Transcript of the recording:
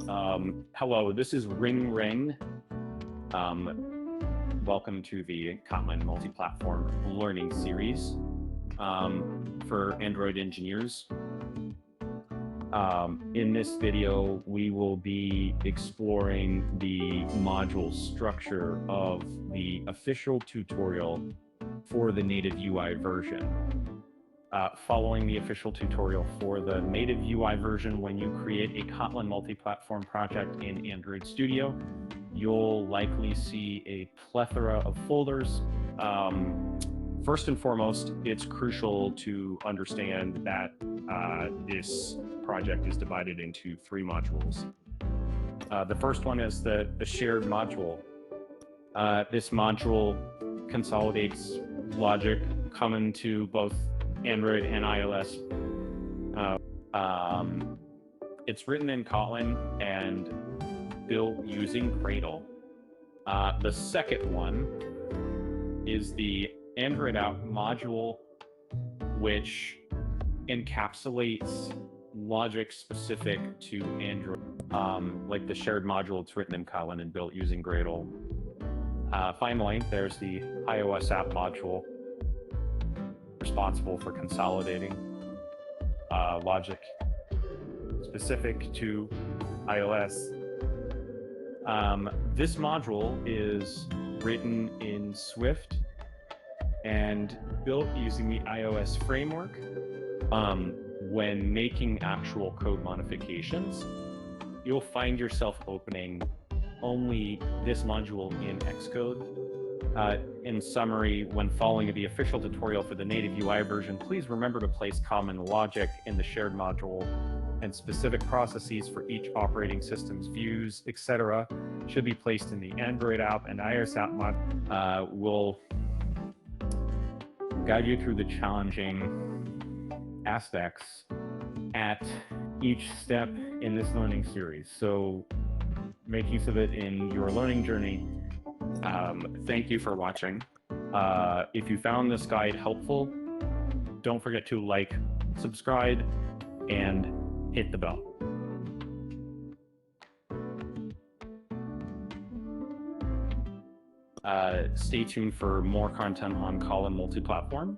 Hello, this is RingRing. Welcome to the Kotlin Multiplatform Learning series for Android engineers. In this video, we will be exploring the module structure of the official tutorial for the native UI version. Following the official tutorial for the native UI version, when you create a Kotlin multi-platform project in Android Studio, you'll likely see a plethora of folders. First and foremost, it's crucial to understand that this project is divided into 3 modules. The first one is the shared module. This module consolidates logic common to both Android and iOS. It's written in Kotlin and built using Gradle. The second one is the androidApp module, which encapsulates logic specific to Android. Like the shared module, it's written in Kotlin and built using Gradle. Finally, there's the iosApp module, responsible for consolidating logic specific to iOS. This module is written in Swift and built using the iOS framework. When making actual code modifications, you'll find yourself opening only this module in Xcode. In summary, when following the official tutorial for the native UI version, please remember to place common logic in the shared module, and specific processes for each operating system's views, etc. should be placed in the androidApp and iosApp module. We'll guide you through the challenging aspects at each step in this learning series. So make use of it in your learning journey. Thank you for watching. If you found this guide helpful, don't forget to like, subscribe, and hit the bell. Stay tuned for more content on Kotlin Multiplatform.